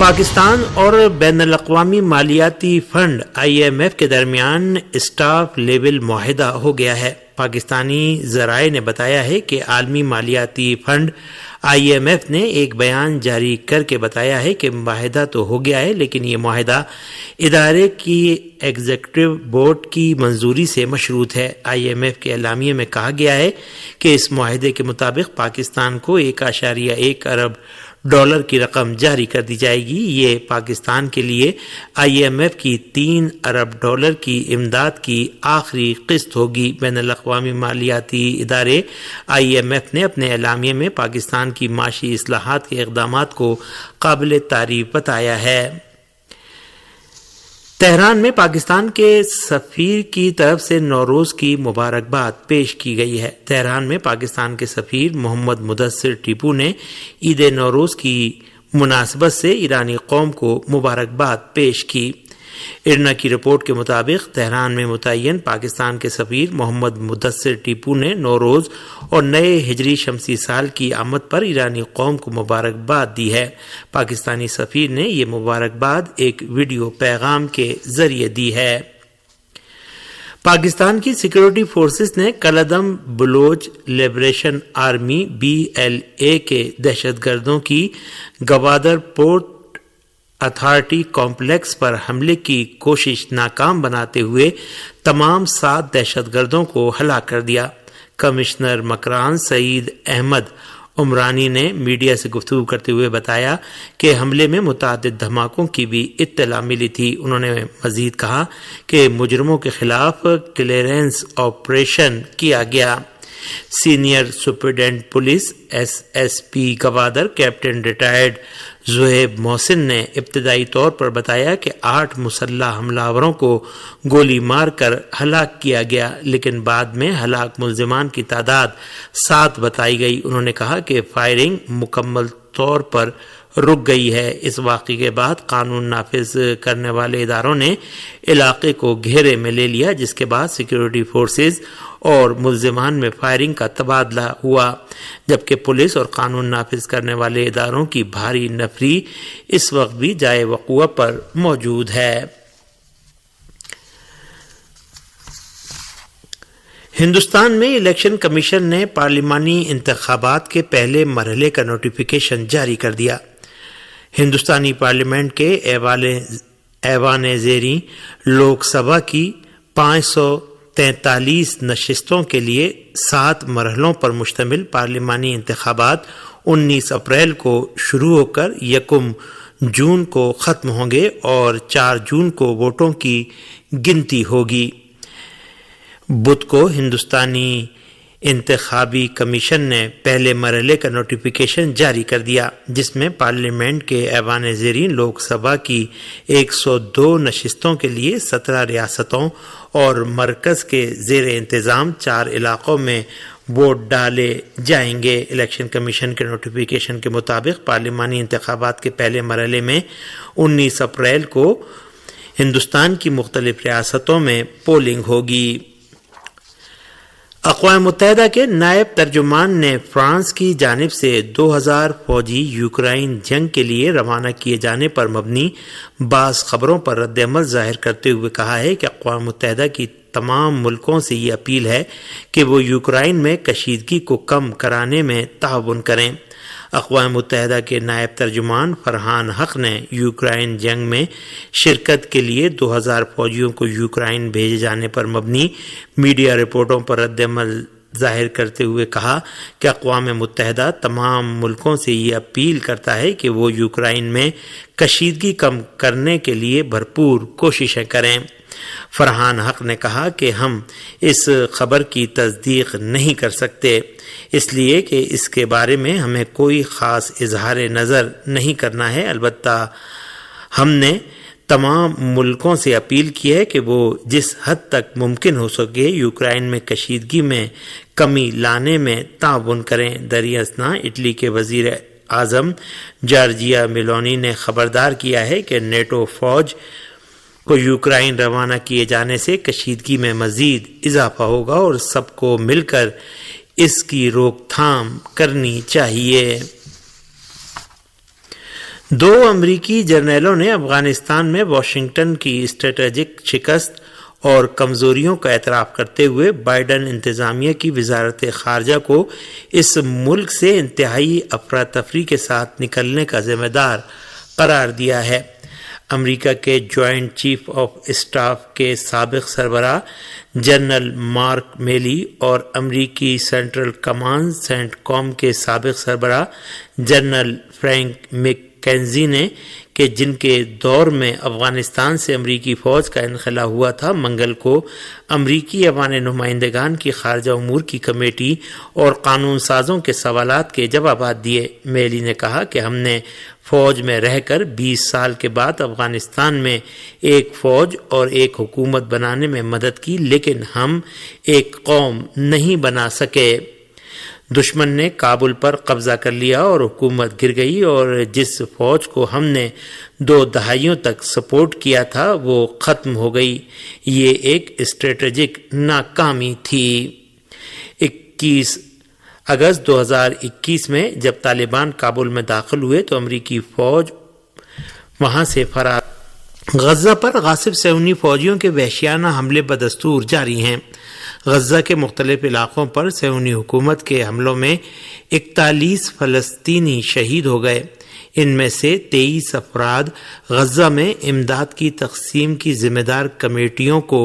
پاکستان اور بین الاقوامی مالیاتی فنڈ IMF کے درمیان اسٹاف لیول معاہدہ ہو گیا ہے۔ پاکستانی ذرائع نے بتایا ہے کہ عالمی مالیاتی فنڈ IMF نے ایک بیان جاری کر کے بتایا ہے کہ معاہدہ تو ہو گیا ہے، لیکن یہ معاہدہ ادارے کی ایگزیکٹو بورڈ کی منظوری سے مشروط ہے۔ IMF کے اعلامیے میں کہا گیا ہے کہ اس معاہدے کے مطابق پاکستان کو $1.1 ارب کی رقم جاری کر دی جائے گی۔ یہ پاکستان کے لیے IMF کی $3 ارب کی امداد کی آخری قسط ہوگی۔ بین الاقوامی مالیاتی ادارے IMF نے اپنے اعلامیے میں پاکستان کی معاشی اصلاحات کے اقدامات کو قابل تعریف بتایا ہے۔ تہران میں پاکستان کے سفیر کی طرف سے نوروز کی مبارکباد پیش کی گئی ہے۔ تہران میں پاکستان کے سفیر محمد مدثر ٹیپو نے عید نوروز کی مناسبت سے ایرانی قوم کو مبارکباد پیش کی۔ ارنا کی رپورٹ کے مطابق تہران میں متعین پاکستان کے سفیر محمد مدثر ٹیپو نے نوروز اور نئے ہجری شمسی سال کی آمد پر ایرانی قوم کو مبارکباد دی ہے۔ پاکستانی سفیر نے یہ مبارکباد ایک ویڈیو پیغام کے ذریعے دی ہے۔ پاکستان کی سیکورٹی فورسز نے کالعدم بلوچ لبریشن آرمی BLA کے دہشت گردوں کی گوادر پورٹ اتھارٹی کمپلیکس پر حملے کی کوشش ناکام بناتے ہوئے تمام 7 دہشت گردوں کو ہلاک کر دیا۔ کمشنر مکران سعید احمد عمرانی نے میڈیا سے گفتگو کرتے ہوئے بتایا کہ حملے میں متعدد دھماکوں کی بھی اطلاع ملی تھی۔ انہوں نے مزید کہا کہ مجرموں کے خلاف کلیئرنس آپریشن کیا گیا۔ Senior superintendent police SSP Gwadar captain retired Zohaib Mohsin نے ابتدائی طور پر بتایا کہ 8 مسلح حملہ آوروں کو گولی مار کر ہلاک کیا گیا، لیکن بعد میں ہلاک ملزمان کی تعداد 7 بتائی گئی۔ انہوں نے کہا کہ فائرنگ مکمل طور پر رک گئی ہے۔ اس واقعے کے بعد قانون نافذ کرنے والے اداروں نے علاقے کو گھیرے میں لے لیا، جس کے بعد سیکورٹی فورسز اور ملزمان میں فائرنگ کا تبادلہ ہوا، جبکہ پولیس اور قانون نافذ کرنے والے اداروں کی بھاری نفری اس وقت بھی جائے وقوع پر موجود ہے۔ ہندوستان میں الیکشن کمیشن نے پارلیمانی انتخابات کے پہلے مرحلے کا نوٹیفیکیشن جاری کر دیا۔ ہندوستانی پارلیمنٹ کے ایوان زیریں لوک سبھا کی 543 نشستوں کے لیے 7 مرحلوں پر مشتمل پارلیمانی انتخابات 19 اپریل کو شروع ہو کر 1 جون کو ختم ہوں گے اور 4 جون کو ووٹوں کی گنتی ہوگی۔ بدھ کو ہندوستانی انتخابی کمیشن نے پہلے مرحلے کا نوٹیفیکیشن جاری کر دیا، جس میں پارلیمنٹ کے ایوان زیریں لوک سبھا کی 102 نشستوں کے لیے 17 ریاستوں اور مرکز کے زیر انتظام 4 علاقوں میں ووٹ ڈالے جائیں گے۔ الیکشن کمیشن کے نوٹیفیکیشن کے مطابق پارلیمانی انتخابات کے پہلے مرحلے میں 19 اپریل کو ہندوستان کی مختلف ریاستوں میں پولنگ ہوگی۔ اقوام متحدہ کے نائب ترجمان نے فرانس کی جانب سے 2000 فوجی یوکرائن جنگ کے لیے روانہ کیے جانے پر مبنی بعض خبروں پر رد عمل ظاہر کرتے ہوئے کہا ہے کہ اقوام متحدہ کی تمام ملکوں سے یہ اپیل ہے کہ وہ یوکرائن میں کشیدگی کو کم کرانے میں تعاون کریں۔ اقوام متحدہ کے نائب ترجمان فرحان حق نے یوکرائن جنگ میں شرکت کے لیے 2000 فوجیوں کو یوکرائن بھیجے جانے پر مبنی میڈیا رپورٹوں پر رد عمل ظاہر کرتے ہوئے کہا کہ اقوام متحدہ تمام ملکوں سے یہ اپیل کرتا ہے کہ وہ یوکرائن میں کشیدگی کم کرنے کے لیے بھرپور کوششیں کریں۔ فرحان حق نے کہا کہ ہم اس خبر کی تصدیق نہیں کر سکتے، اس لیے کہ اس کے بارے میں ہمیں کوئی خاص اظہار نظر نہیں کرنا ہے۔ البتہ ہم نے تمام ملکوں سے اپیل کی ہے کہ وہ جس حد تک ممکن ہو سکے یوکرائن میں کشیدگی میں کمی لانے میں تعاون کریں۔ دریں اثنا اٹلی کے وزیر اعظم جارجیا میلونی نے خبردار کیا ہے کہ نیٹو فوج کو یوکرائن روانہ کیے جانے سے کشیدگی میں مزید اضافہ ہوگا اور سب کو مل کر اس کی روک تھام کرنی چاہیے۔ دو امریکی جرنیلوں نے افغانستان میں واشنگٹن کی اسٹریٹجک شکست اور کمزوریوں کا اعتراف کرتے ہوئے بائیڈن انتظامیہ کی وزارت خارجہ کو اس ملک سے انتہائی افراتفری کے ساتھ نکلنے کا ذمہ دار قرار دیا ہے۔ امریکہ کے جوائنٹ چیف آف اسٹاف کے سابق سربراہ جنرل مارک میلی اور امریکی سینٹرل کمانڈ سینٹ کام کے سابق سربراہ جنرل فرینک مکینزی نے کہ جن کے دور میں افغانستان سے امریکی فوج کا انخلا ہوا تھا، منگل کو امریکی ایوان نمائندگان کی خارجہ امور کی کمیٹی اور قانون سازوں کے سوالات کے جوابات دیے۔ میلی نے کہا کہ ہم نے فوج میں رہ کر 20 سال کے بعد افغانستان میں ایک فوج اور ایک حکومت بنانے میں مدد کی، لیکن ہم ایک قوم نہیں بنا سکے۔ دشمن نے کابل پر قبضہ کر لیا اور حکومت گر گئی، اور جس فوج کو ہم نے 2 دہائیوں تک سپورٹ کیا تھا وہ ختم ہو گئی۔ یہ ایک اسٹریٹجک ناکامی تھی۔ 21 اگست 2021 میں جب طالبان کابل میں داخل ہوئے تو امریکی فوج وہاں سے فرار۔ غزہ پر غاصب صہیونی فوجیوں کے وحشیانہ حملے بدستور جاری ہیں۔ غزہ کے مختلف علاقوں پر صہیونی حکومت کے حملوں میں 41 فلسطینی شہید ہو گئے۔ ان میں سے 23 افراد غزہ میں امداد کی تقسیم کی ذمہ دار کمیٹیوں کو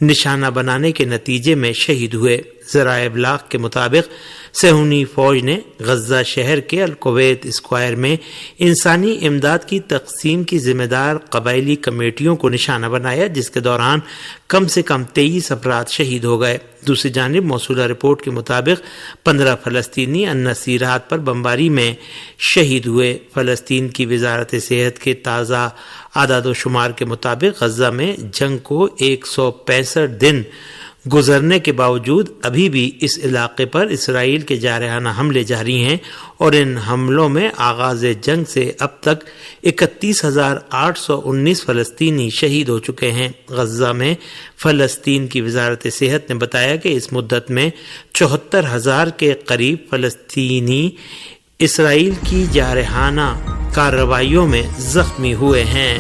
نشانہ بنانے کے نتیجے میں شہید ہوئے۔ ذرائع ابلاغ کے مطابق صہیونی فوج نے غزہ شہر کے الکویت اسکوائر میں انسانی امداد کی تقسیم کی ذمہ دار قبائلی کمیٹیوں کو نشانہ بنایا، جس کے دوران کم سے کم 23 افراد شہید ہو گئے۔ دوسری جانب موصولہ رپورٹ کے مطابق 15 فلسطینی النصیرات پر بمباری میں شہید ہوئے۔ فلسطین کی وزارت صحت کے تازہ اعداد و شمار کے مطابق غزہ میں جنگ کو 165 دن گزرنے کے باوجود ابھی بھی اس علاقے پر اسرائیل کے جارحانہ حملے جاری ہیں، اور ان حملوں میں آغاز جنگ سے اب تک 31,819 فلسطینی شہید ہو چکے ہیں۔ غزہ میں فلسطین کی وزارت صحت نے بتایا کہ اس مدت میں 74,000 کے قریب فلسطینی اسرائیل کی جارحانہ کارروائیوں میں زخمی ہوئے ہیں۔